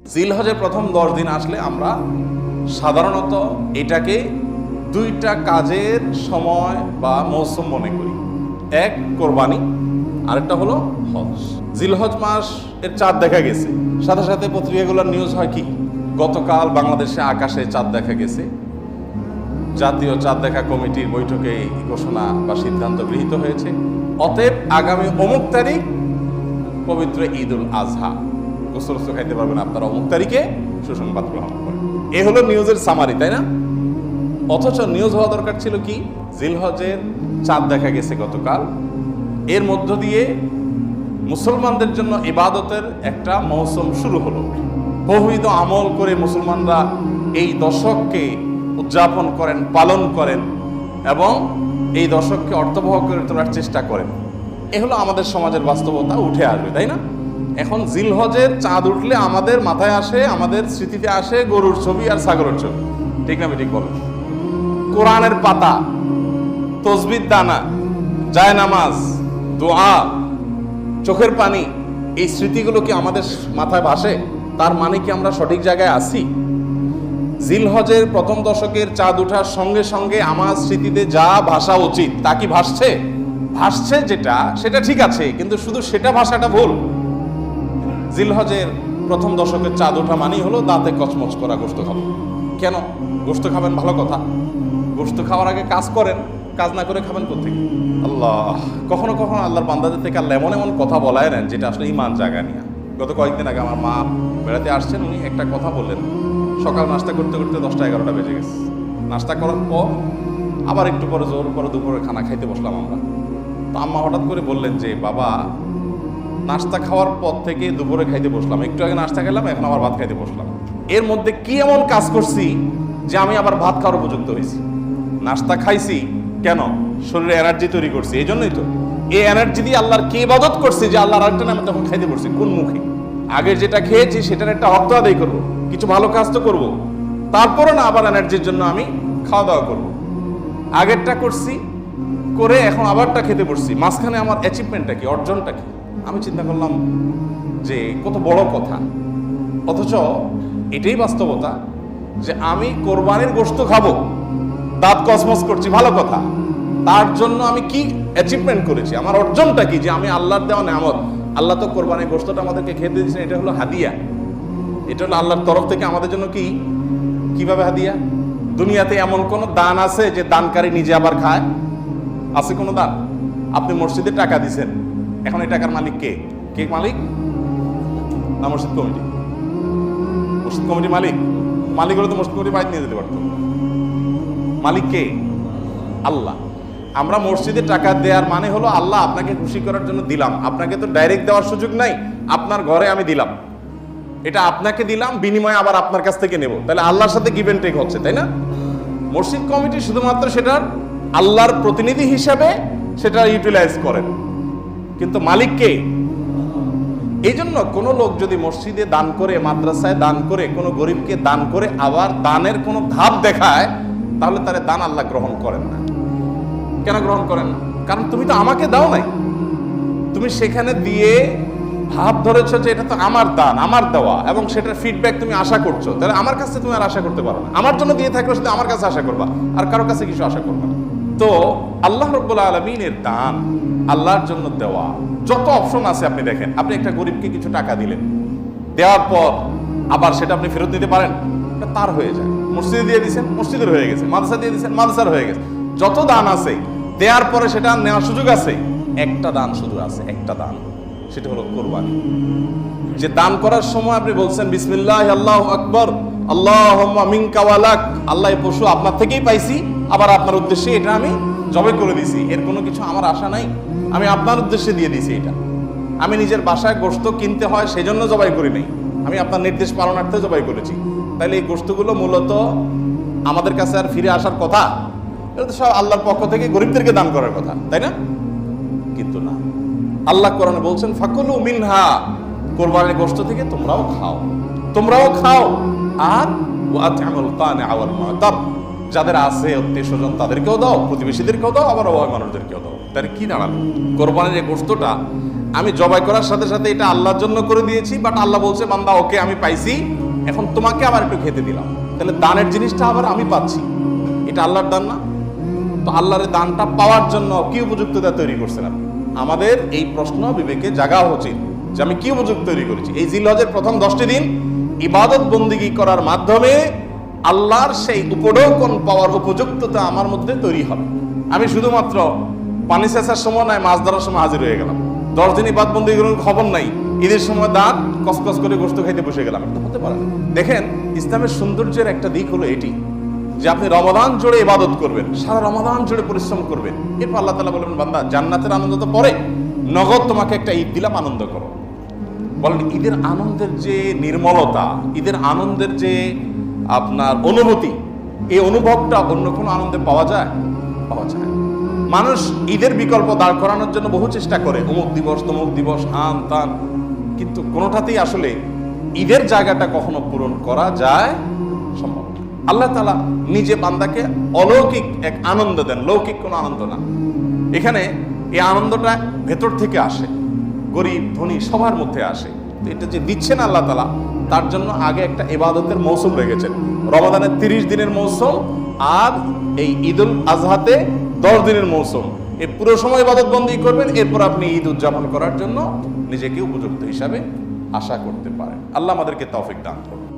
জিলহজের প্রথম 10 দিন আসলে আমরা সাধারণত এটাকে দুইটা কাজের সময় বা মৌসুম মনে করি। এক কোরবানি, আরেকটা হলো হজ। জিলহজ মাস এর চাঁদ দেখা গেছে, সাথে সাথে পত্রিকাগুলোর নিউজ হয় কি, গতকাল বাংলাদেশে আকাশে চাঁদ দেখা গেছে। জাতীয় চাঁদ দেখা কমিটির বৈঠকে এই ঘোষণা বা সিদ্ধান্ত গৃহীত হয়েছে। অতএব আগামী অমুক তারিখ পবিত্র ঈদ উল আজহা, গোসল খাইতে পারবেন আপনারা অমুক তারিখে, সুসংবাদ গ্রহণ করেন। এ হলো নিউজের সামারি, তাই না? অথচ নিউজ হওয়া দরকার ছিল কি, জিলহজের চাঁদ দেখা গেছে গতকাল, এর মধ্য দিয়ে মুসলমানদের জন্য ইবাদতের একটা মৌসুম শুরু হলো। বহুবিধ আমল করে মুসলমানরা এই দশককে উদযাপন করেন, পালন করেন এবং এই দশককে অর্থবহ করে তোলার চেষ্টা করেন। এ হলো আমাদের সমাজের বাস্তবতা, উঠে আসবে, তাই না? এখন জিলহজের চাঁদ উঠলে আমাদের মাথায় আসে, আমাদের স্মৃতিতে আসে গরুর ছবি আর ছাগলের ছবি, ঠিক না? ঠিক বলেন। কোরআনের পাতা, তসবির দানা, জায়নামাজ, দোয়া, চোখের পানি, এই স্মৃতিগুলো কি আমাদের মাথায় ভাসে? তার মানে কি আমরা সঠিক জায়গায় আছি? জিলহজের প্রথম দশকের চাঁদ ওঠার সঙ্গে সঙ্গে আমার স্মৃতিতে যা ভাসা উচিত তা কি ভাসছে? ভাসছে যেটা, সেটা ঠিক আছে, কিন্তু শুধু সেটা ভাষাটা ভুল। জিলহজের প্রথম দশকের চাঁদ ওঠা মানেই হলো দাঁতে কচমচ করা গোশত খাবো। কেন গোশত খাবেন? ভালো কথা। গোশত খাওয়ার আগে কাজ করেন, কাজ না করে খাবেন কোথেকে? আল্লাহ, কখনো কখনো আল্লাহর বান্দাদের থেকে আল্লাহ এমন এমন কথা বলায় নেন যেটা আসলে ইমান জায়গা নিয়ে। গত কয়েকদিন আগে আমার মা বেড়াতে আসছেন, উনি একটা কথা বললেন। সকাল নাস্তা করতে করতে 10টা-11টা বেজে গেছে। নাস্তা করার পর আবার একটু পরে জোর করে দুপুরে খানা খাইতে বসলাম আমরা। তো আম্মা হঠাৎ করে বললেন যে, বাবা, নাস্তা খাওয়ার পর থেকে দুপুরে খাইতে বসলাম, একটু আগে নাস্তা খেলাম, এখন আবার ভাত খাইতে বসলাম। এর মধ্যে কি এমন কাজ করছি যে আমি আবার ভাত খাওয়ার উপযুক্ত হয়েছি? নাস্তা খাইছি কেন? শরীরে এনার্জি তৈরি করছি, এই জন্যই তো। এই এনার্জি দিয়ে আল্লাহর কে ইবাদত করছি যে আল্লাহর আরেকটা নামে তখন খাইতে বসছি? কোন মুখে? আগে যেটা খেয়েছি সেটার একটা হক তো আদায় করবো, কিছু ভালো কাজ তো করবো, তারপরে না আবার এনার্জির জন্য আমি খাওয়া দাওয়া করবো। আগেরটা করছি, করে এখন আবারটা খেতে বসছি, মাঝখানে আমার অ্যাচিভমেন্টটা কি, অর্জনটা কি? আমি চিন্তা করলাম যে কত বড় কথা। অথচ এটাই বাস্তবতা যে আমি কোরবানির গোশত খাবো, দাঁত কসমস করছি, ভালো কথা। তার জন্য আমি কি অ্যাচিভমেন্ট করেছি? আমার অর্জনটা কি? যে আমি আল্লাহর দেওয়া নেয়ামত। আল্লাহ তো কোরবানির গোশতটা আমাদেরকে খেতে দিয়েছেন, এটা হলো হাদিয়া। এটা হলো আল্লাহর তরফ থেকে আমাদের জন্য কি, কিভাবে হাদিয়া? দুনিয়াতে এমন কোন দান আছে যে দানকারী নিজে আবার খায়? আছে কোনো দান? আপনি মসজিদে টাকা দিচ্ছেন, এখন এই টাকার মালিক কে? কে মালিক? না মসজিদ কমিটি? মসজিদ কমিটি মালিক? মালিক হলে তো মসজিদ কমিটি বাইরে নিয়ে যেতে পারতো। মালিক কে? আল্লাহ। আমরা মসজিদে টাকা দেওয়ার মানে হলো আল্লাহ আপনাকে খুশি করার জন্য দিলাম। আপনাকে তো ডাইরেক্ট দেওয়ার সুযোগ নাই, আপনার ঘরে আমি দিলাম, এটা আপনাকে দিলাম, বিনিময়ে আবার আপনার কাছ থেকে নেব। তাহলে আল্লাহর সাথে গিভ এন্ড টেক হচ্ছে, তাই না? মসজিদ কমিটি শুধুমাত্র সেটার আল্লাহর প্রতিনিধি হিসাবে সেটা ইউটিলাইজ করেন, কিন্তু মালিক কে? এই জন্য কোনো লোক যদি মসজিদে দান করে, মাদ্রাসায় দান করে, কোনো গরিবকে দান করে, আবার দানের কোনো ধাপ দেখায়, তাহলে তার দান আল্লাহ গ্রহণ করেন না। কেন গ্রহণ করেন না? কারণ তুমি তো আমাকে দাও নাই, তুমি সেখানে দিয়ে ভাব ধরেছ যে এটা তো আমার দান, আমার দেওয়া, এবং সেটার ফিডব্যাক তুমি আশা করছো। তাহলে আমার কাছে তুমি আর আশা করতে পারো না। আমার জন্য দিয়ে থাকলে শুধু আমার কাছে আশা করবা, আর কারোর কাছে কিছু আশা করবা না। তো আল্লাহ রাব্বুল আলামিনের দান, আল্লাহর জন্য দেওয়া, যত অপশন আছে আপনি দেখেন। আপনি একটা গরিবকে কিছু টাকা দিলেন, দেওয়ার পর আবার সেটা আপনি ফেরত দিতে পারেন? এটা তার হয়ে যায়। মসজিদে দিয়ে দিয়েছেন, মসজিদের হয়ে গেছে। মাদ্রাসা দিয়ে দিয়েছেন, মাদ্রাসার হয়ে গেছে। যত দান আছে দেওয়ার পরে সেটা নেওয়ার সুযোগ আছে। একটা দান শুধু আছে, একটা দান, সেটা হলো কোরবানি। যে দান করার সময় আপনি বলছেন বিসমিল্লাহ, আল্লাহু আকবার, আল্লাহুম্মা মিনকা ওয়া লাক, আল্লাহ এই পশু আপনার থেকেই পাইছি, আবার আপনার উদ্দেশ্যে এটা আমি জবাই করে দিছি। এর কোনো কিছু আমার আশা নাই, আমি আপনার উদ্দেশ্যে দিয়ে দিছি। এটা আমি নিজের বাসায় গোশত কিনতে হয় সেজন্য জবাই করি নাই, আমি আপনার নির্দেশ পালনার্থে জবাই করেছি। তাহলে এই গোশতগুলো মূলত আমাদের কাছে আর ফিরে আসার কথা? এটা তো সব আল্লাহর পক্ষ থেকে গরিবদেরকে দান করার কথা, তাই না? কিন্তু না, আল্লাহ কোরআনে বলছেন ফাকুলু মিনহা, কোরবানির গোশত থেকে তোমরাও খাও, তোমরাও খাও, আর ওয়াত'আমুল কানিআ ওয়াল মু'তার, যাদের আছে আত্মীয় স্বজন তাদেরকেও দাও, প্রতিবেশীদেরকেও দাও, আবার অভাবী মানুষদেরকেও দাও। তার কি দাঁড়ালো? কোরবানির এই গোশতটা আমি জবাই করার সাথে সাথে এটা আল্লাহর জন্য করে দিয়েছি, বাট আল্লাহ বলছে বান্দা ওকে আমি পাইছি, এখন তোমাকে আবার একটু খেতে দিলাম, তাহলে দানের জিনিসটা আবার আমি পাচ্ছি, এটা আল্লাহর দান না? তো আল্লাহর দানটা পাওয়ার জন্য কি উপযুক্ততা তৈরি করছেন আপনি? আমাদের এই প্রশ্ন বিবেকে জাগা উচিত যে আমি কি উপযুক্ত তৈরি করেছি। এই জিলহজের প্রথম 10টি দিন ইবাদত বন্দিগি করার মাধ্যমে আল্লাহর সেই উপঢৌকন পাওয়ার উপযুক্ততা আমার মধ্যে তৈরি হবে। আমি শুধুমাত্র পানি সেচার সময় নয়, মাছ ধরার সময় হাজির হয়ে গেলাম, 10 দিন ইবাদত বন্দিগির খবর নাই, ঈদের সময় দাঁত কসকস করে গোস্ত খাইতে বসে গেলাম, এটা হতে পারে না। দেখেন, ইসলামের সৌন্দর্যের একটা দিক হলো এটি যে আপনি রমাদান জুড়ে ইবাদত করবেন, সারা রমাদান জুড়ে পরিশ্রম করবেন, এরপর আল্লাহ তাআলা বলবেন বান্দা জান্নাতের আনন্দ তো পরে, নগদ তোমাকে একটা ঈদ দিলাম, আনন্দ করো। বলেন ঈদের আনন্দের যে নির্মলতা, ঈদের আনন্দের যে আপনার অনুভূতি, এই অনুভবটা অন্য কোনো আনন্দে পাওয়া যায়? পাওয়া যায়। মানুষ ঈদের বিকল্প দাঁড় করানোর জন্য বহু চেষ্টা করে, অমুক দিবস তমুক দিবস আন তান, কিন্তু কোনোটাতেই আসলে ঈদের জায়গাটা কখনো পূরণ করা যায় সম্ভব না। আল্লাহ তাআলা নিজে বান্দাকে অলৌকিক এক আনন্দ দেন, লৌকিক কোনো আনন্দ না। এখানে এই আনন্দটা ভেতর থেকে আসে, গরিব ধনী সবার মধ্যে আসে। তো এটা যে দিচ্ছেন আল্লাহ তাআলা, তার জন্য আগে একটা ইবাদতের মৌসুম রেখেছেন, রমাদানের 30 দিনের মৌসুম, আর এই ঈদুল আজহাতে 10 দিনের মৌসুম। এই পুরো সময় ইবাদত বন্দী করবেন, এরপর আপনি ঈদ উদযাপন করার জন্য নিজেকে উপযুক্ত হিসাবে আশা করতে পারেন। আল্লাহ আমাদেরকে তৌফিক দান করুন।